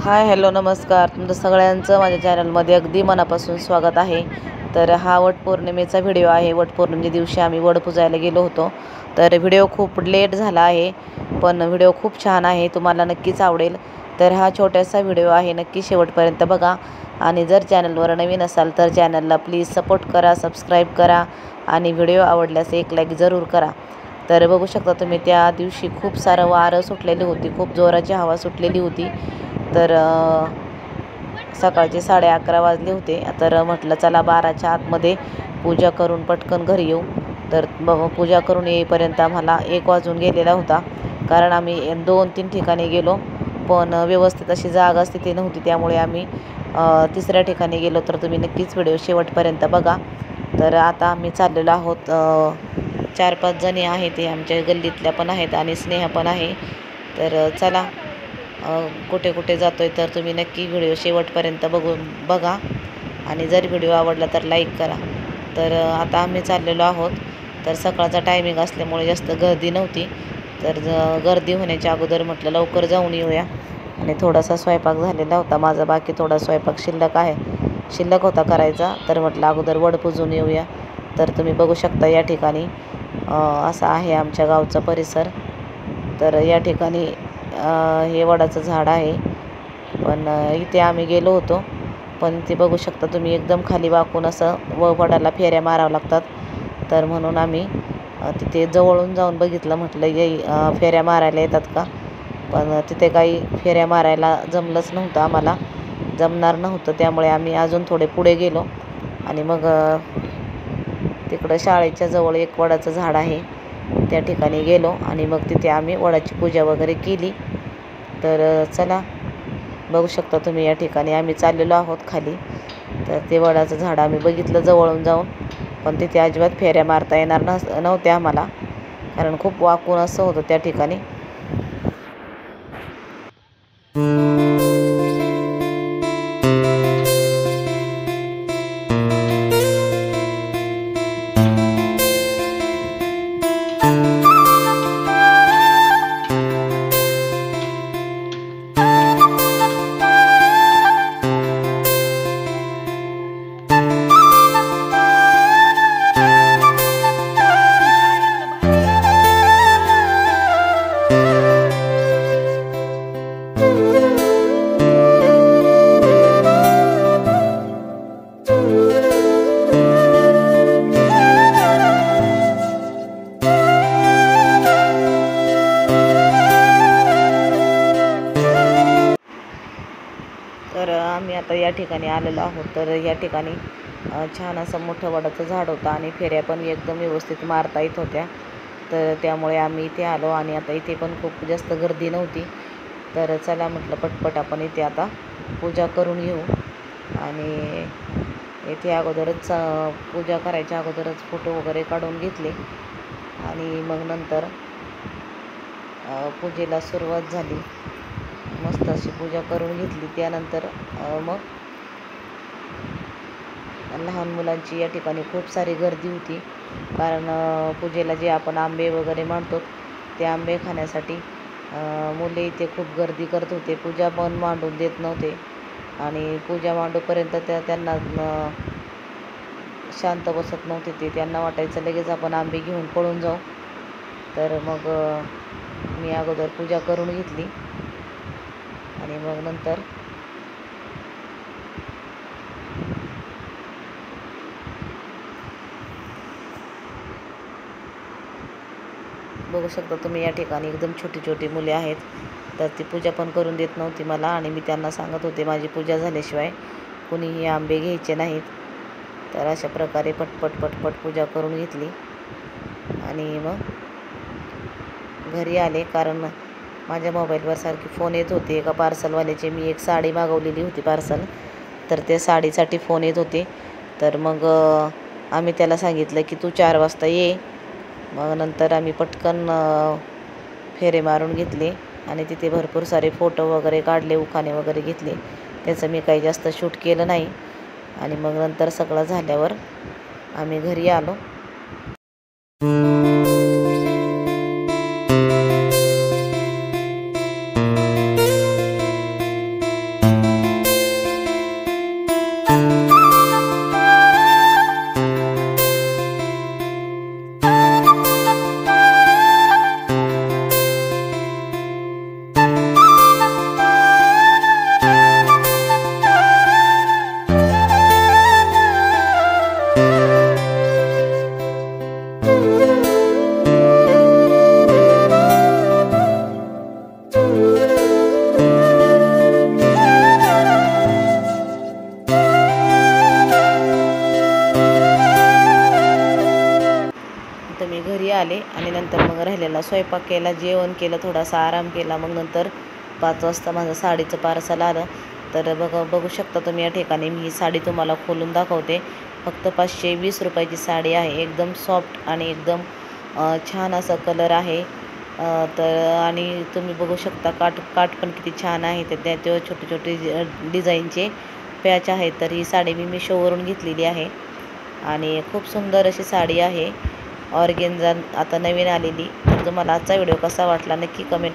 Hi hello नमस्कार, तुमचं सगळ्यांचं माझ्या चॅनलमध्ये अगदी मनापासून स्वागत आहे। तर हा वटपौर्णिमेचा व्हिडिओ आहे। वटपौर्णिमे दिवशी आम्ही वड पूजायला गेलो होतो। तर व्हिडिओ खूप लेट झाला आहे, पण व्हिडिओ खूप छान आहे, तुम्हाला नक्कीच आवडेल। तर हा छोटासा व्हिडिओ आहे, नक्की शेवटपर्यंत बघा। आणि जर चॅनलवर नवीन असाल तर चॅनलला प्लीज सपोर्ट करा, सबस्क्राईब करा आणि व्हिडिओ आवडल्यास एक लाईक जरूर करा। तर बघू शकता तुम्ही, त्या दिवशी खूप सारं वारं सुटलेली होती, खूप जोराची हवा सुटलेली होती। तर सकाळचे 11:30 वाजले होते। तर म्हटलं चला 12च्या आतमध्ये पूजा करून पटकन घरी येऊ। तर पूजा करून येईपर्यंत आम्हाला 1 वाजून गेलेला होता, कारण आम्ही 2-3 ठिकाणी गेलो, पण व्यवस्थित अशी जागा स्थिती नव्हती, त्यामुळे आम्ही तिसऱ्या ठिकाणी गेलो। तर तुम्ही नक्कीच व्हिडिओ शेवटपर्यंत बघा। तर आता आम्ही चाललेलो आहोत, 4-5 जणी आहेत, ते आमच्या गल्लीतल्या पण आहेत आणि स्नेहा पण आहे। तर चला कुठे कुठे जातोय तर तुम्ही नक्की व्हिडिओ शेवटपर्यंत बघा आणि जर व्हिडिओ आवडला तर लाईक करा। तर आता आम्ही चाललेलो आहोत। तर सकाळचा टायमिंग असल्यामुळे जास्त गर्दी नव्हती, तर गर्दी होण्याच्या अगोदर म्हटलं लवकर जाऊन येऊया। आणि थोडासा स्वयंपाक झालेला होता माझा, बाकी थोडा स्वयंपाक शिल्लक होता करायचा, तर म्हटलं अगोदर वड पूजून येऊया। तर तुम्ही बघू शकता या ठिकाणी असा आहे आमच्या गावचा परिसर। तर या ठिकाणी हे वडाचं झाड आहे, पण इथे आम्ही गेलो होतो, पण ते बघू शकता तुम्ही एकदम खाली वाकून असं वडाला फेऱ्या मारावं लागतात। तर म्हणून आम्ही तिथे जवळून जाऊन बघितलं, म्हटलं फेऱ्या मारायला येतात का, पण तिथे काही फेऱ्या मारायला जमलंच नव्हतं, आम्हाला जमणार नव्हतं। त्यामुळे आम्ही अजून थोडे पुढे गेलो आणि मग तिकडं शाळेच्या जवळ एक वडाचं झाड आहे, त्या ठिकाणी गेलो आणि मग तिथे आम्ही वडाची पूजा वगैरे केली। तर चला बघू शकता तुम्ही, या ठिकाणी आम्ही चाललेलो आहोत खाली। तर ते वडाचं झाड आम्ही बघितलं जवळून जाऊन, पण तिथे अजिबात फेऱ्या मारता येणार नव्हत्या आम्हाला, कारण खूप वाकून असं होतं त्या ठिकाणी। तर आम्ही आता या ठिकाणी आलेलो आहोत। तर या ठिकाणी छान असं मोठं वडाचं झाड होतं आणि फेऱ्या पण एकदम व्यवस्थित मारता येत होत्या। तर त्यामुळे आम्ही इथे आलो आणि आता इथे पण खूप जास्त गर्दी नव्हती। तर चला म्हटलं पटपट आपण इथे आता पूजा करून घेऊ। आणि इथे अगोदरच पूजा करायच्या अगोदरच फोटो वगैरे काढून घेतले आणि मग नंतर पूजेला सुरुवात झाली, मस्त अशी पूजा करून घेतली। त्यानंतर मग लहान मुलांची या ठिकाणी खूप सारी गर्दी होती, कारण पूजेला जे आपण आंबे वगैरे मांडतो ते आंबे खाण्यासाठी मुले इथे खूप गर्दी करत होते, पूजा पण मांडून देत नव्हते। आणि पूजा मांडूपर्यंत त्यांना शांत बसत नव्हते, त्यांना वाटायचं लगेच आपण आंबे घेऊन पळून जाऊ। तर मग मी अगोदर पूजा करून घेतली आणि मग नंतर बघू शकता तुम्ही, या ठिकाणी एकदम छोटी छोटी मुले आहेत। तर ती पूजा पण करून देत नव्हती मला, आणि मी त्यांना सांगत होते माझी पूजा झाल्याशिवाय कुणीही आंबे घ्यायचे नाहीत। तर अशा प्रकारे पटपट पूजा करून घेतली आणि मग घरी आले, कारण माझ्या मोबाईलवर सारखे फोन येत होते एका पार्सलवाल्याचे। मी एक साडी मागवलेली होती पार्सल, तर त्या साडीसाठी फोन येत होते। तर मग आम्ही त्याला सांगितलं की तू 4 वाजता ये। मग नंतर आम्ही पटकन फेरे मारून घेतले आणि तिथे भरपूर सारे फोटो वगैरे काढले, उखाणे वगैरे घेतले। त्याचं मी काही जास्त शूट केलं नाही। आणि मग नंतर सगळं झाल्यावर आम्ही घरी आलो। केलेला, स्वयंपाक केला, जेवण केलं, थोडासा आराम केला. मग नंतर 5 वाजता माझं साडीचं पार्सल आलं. तर बघू शकता तुम्ही या ठिकाणी मी ही साडी तुम्हाला खोलून दाखवते. फक्त 520 रुपयाची साडी आहे. एकदम सॉफ्ट आणि एकदम छान असा कलर आहे. तर आणि तुम्ही बघू शकता काठ पण किती छान आहे. तर त्यात छोटे छोटे डिझाईनचे पॅच आहेत. तर ही साडी मी मिशोवरून घेतलेली आहे आणि खूप सुंदर अशी साडी आहे. ऑर्गेन्झा आता नवीन आलेली. तर तुम्हाला आजचा व्हिडिओ कसा वाटला नक्की कमेंट